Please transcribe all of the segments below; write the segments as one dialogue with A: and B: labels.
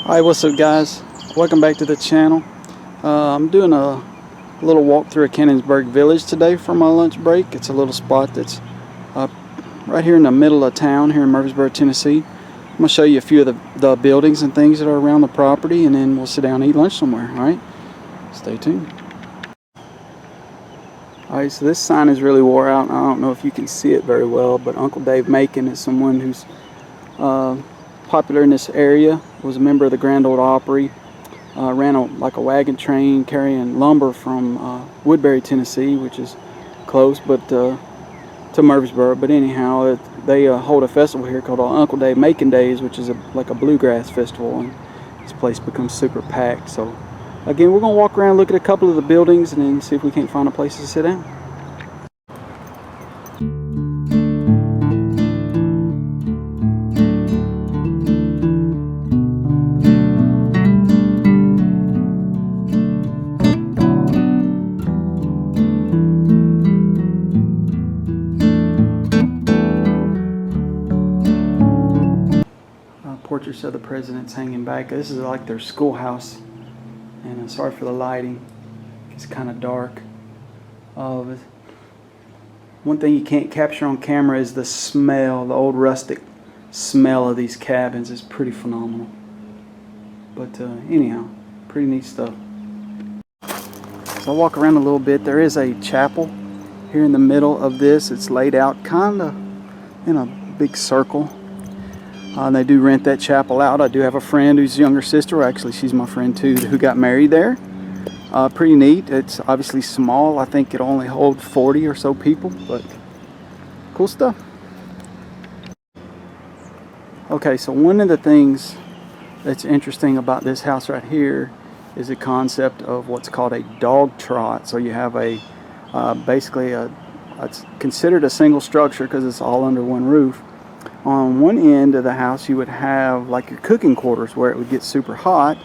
A: Hi, what's up guys? Welcome back to the channel. I'm doing a little walk through Cannonsburgh Village today for my lunch break. It's a little spot that's right here in the middle of town here in Murfreesboro, Tennessee. I'm going to show you a few of the buildings and things that are around the property, and then we'll sit down and eat lunch somewhere. Alright, stay tuned. Alright, so this sign is really wore out. I don't know if you can see it very well, but Uncle Dave Macon is someone who's popular in this area. Was a member of the Grand Ole Opry. Ran like a wagon train carrying lumber from Woodbury, Tennessee, which is close, but to Murfreesboro. But anyhow, they hold a festival here called Uncle Dave Macon Days, which is like a bluegrass festival, and this place becomes super packed. So again, we're gonna walk around, look at a couple of the buildings, and then see if we can't find a place to sit down. Portraits of the presidents hanging back. This is like their schoolhouse, and sorry for the lighting, it's kind of dark. One thing you can't capture on camera is the smell, the old rustic smell of these cabins is pretty phenomenal. But anyhow, pretty neat stuff. So I'll walk around a little bit. There is a chapel here in the middle of this. It's laid out kind of in a big circle. And they do rent that chapel out. I do have a friend whose younger sister, actually she's my friend too, who got married there. Pretty neat. It's obviously small. I think it'll only hold 40 or so people, but cool stuff. Okay, so one of the things that's interesting about this house right here is the concept of what's called a dog trot. So you have a basically it's considered a single structure because it's all under one roof. On one end of the house you would have like your cooking quarters where it would get super hot,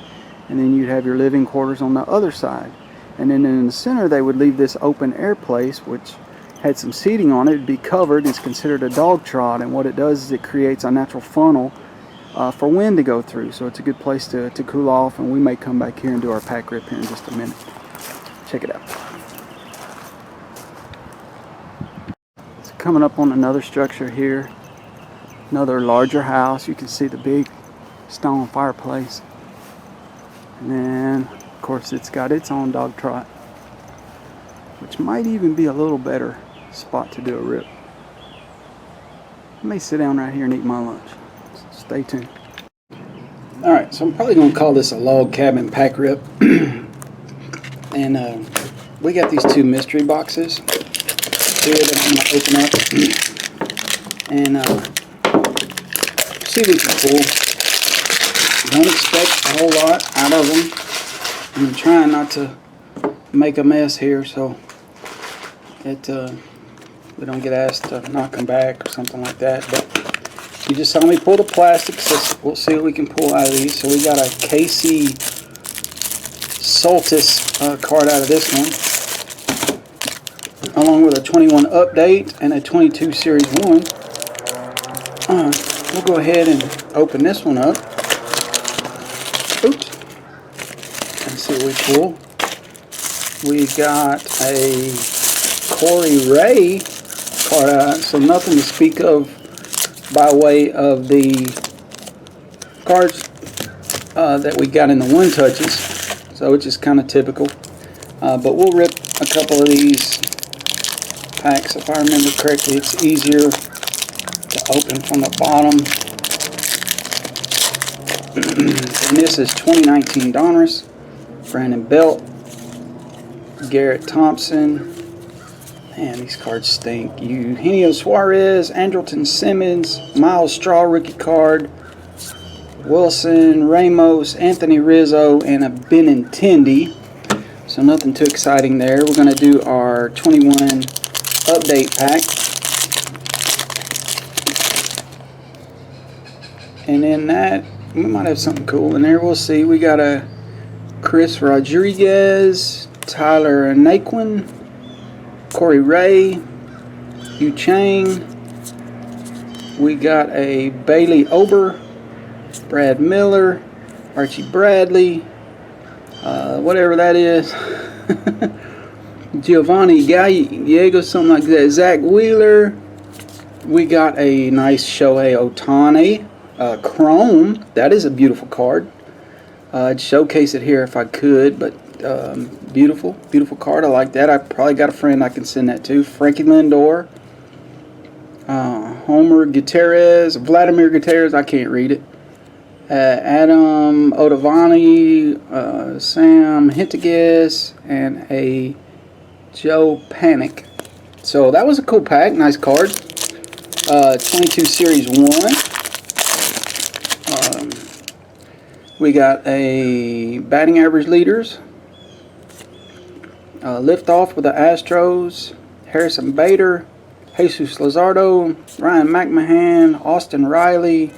A: and then you'd have your living quarters on the other side, and then in the center they would leave this open air place which had some seating on it. It'd be covered. It's considered a dog trot, and what it does is it creates a natural funnel for wind to go through, so it's a good place to cool off. And we may come back here and do our pack rip here in just a minute. Check it out. So coming up on another structure here, another larger house. You can see the big stone fireplace, and then of course it's got its own dog trot, which might even be a little better spot to do a rip. I may sit down right here and eat my lunch. Stay tuned. Alright, so I'm probably going to call this a log cabin pack rip. And we got these two mystery boxes here that I'm going to open up and see what we can pull. Don't expect a whole lot out of them. I'm trying not to make a mess here, so that we don't get asked to knock them back or something like that. But you just saw me pull the plastic, so we'll see what we can pull out of these. So we got a KC Soltis card out of this one, along with a 21 update and a 22 series 1. We'll go ahead and open this one up. Oops. And see what we pull. We got a Corey Ray card out, so nothing to speak of by way of the cards that we got in the one touches, so it's just kind of typical. But we'll rip a couple of these packs. If I remember correctly, it's easier to open from the bottom. And this is 2019 Donruss, Brandon Belt, Garrett Thompson. Man, these cards stink. Eugenio Suarez, Andrelton Simmons, Miles Straw rookie card, Wilson, Ramos, Anthony Rizzo, and a Benintendi. So nothing too exciting there. We're going to do our 21 update pack. And in that, we might have something cool in there. We'll see. We got a Chris Rodriguez, Tyler Naquin, Corey Ray, Yu Chang. We got a Bailey Ober, Brad Miller, Archie Bradley, whatever that is. Giovanni Gallego, something like that. Zach Wheeler. We got a nice Shohei Ohtani Chrome. That is a beautiful card. I'd showcase it here if I could, but beautiful card. I like that. I probably got a friend I can send that to. Frankie Lindor. Homer Gutierrez. Vladimir Gutierrez. I can't read it. Adam Ottavani. Sam Hintigas. And a Joe Panic. So that was a cool pack. Nice card. 22 Series 1. We got a batting average leaders. Liftoff with the Astros. Harrison Bader. Jesus Luzardo. Ryan McMahon. Austin Riley.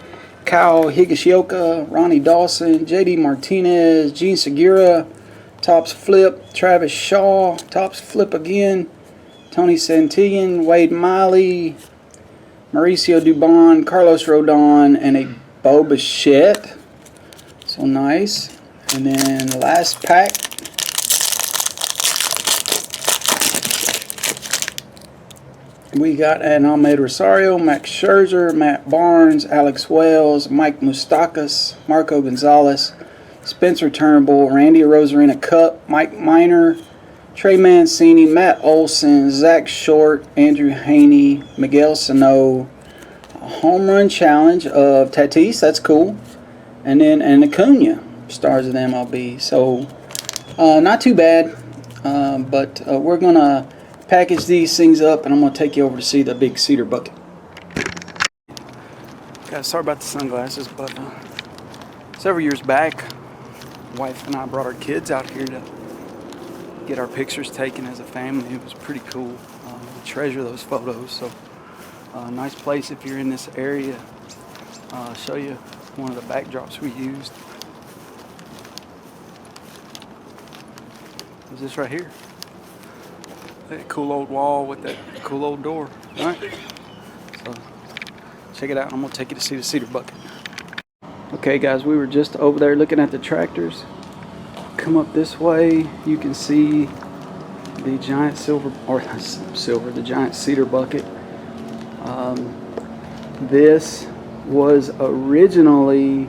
A: Kyle Higashioka. Ronnie Dawson. JD Martinez. Gene Segura. Tops flip. Travis Shaw. Tops flip again. Tony Santillan. Wade Miley. Mauricio Dubon. Carlos Rodon. And a Bo Bichette. So nice. And then the last pack. We got an Ahmed Rosario, Max Scherzer, Matt Barnes, Alex Wells, Mike Moustakas, Marco Gonzalez, Spencer Turnbull, Randy Arozarena Cup, Mike Minor, Trey Mancini, Matt Olson, Zach Short, Andrew Haney, Miguel Sano, a home run challenge of Tatis, that's cool, and then an Acuna, stars of the MLB. So not too bad, but we're going to package these things up, and I'm going to take you over to see the big Cedar Bucket. Guys, sorry about the sunglasses, but several years back, wife and I brought our kids out here to get our pictures taken as a family. It was pretty cool. We treasure those photos. So nice place if you're in this area. I'll show you one of the backdrops we used. It was this right here. That cool old wall with that cool old door. All right. So check it out. I'm going to take you to see the Cedar Bucket. Okay guys, we were just over there looking at the tractors. Come up this way, you can see the giant the giant Cedar Bucket. This was originally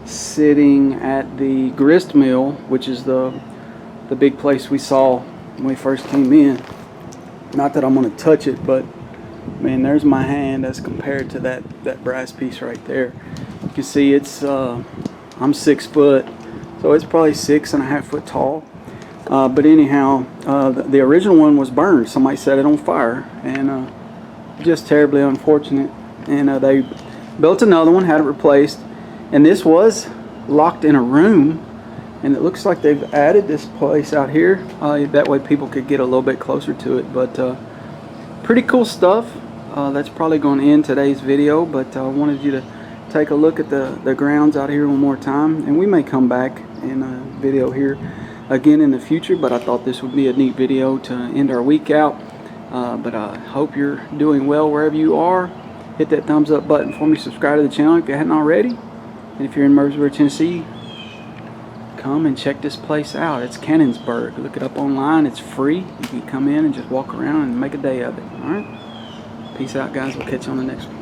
A: sitting at the grist mill, which is the big place we saw when we first came in. Not that I'm going to touch it, but man, there's my hand as compared to that brass piece right there. You can see it's I'm 6 foot, so it's probably 6.5 foot tall. But anyhow, the original one was burned. Somebody set it on fire, and just terribly unfortunate. And they built another one, had it replaced, and this was locked in a room. And it looks like they've added this place out here. That way people could get a little bit closer to it. But pretty cool stuff. That's probably going to end today's video. But I wanted you to take a look at the grounds out here one more time. And we may come back in a video here again in the future. But I thought this would be a neat video to end our week out. But I hope you're doing well wherever you are. Hit that thumbs up button for me. Subscribe to the channel if you hadn't already. And if you're in Murfreesboro, Tennessee, come and check this place out. It's Cannonsburgh. Look it up online. It's free. You can come in and just walk around and make a day of it. All right. Peace out, guys. We'll catch you on the next one.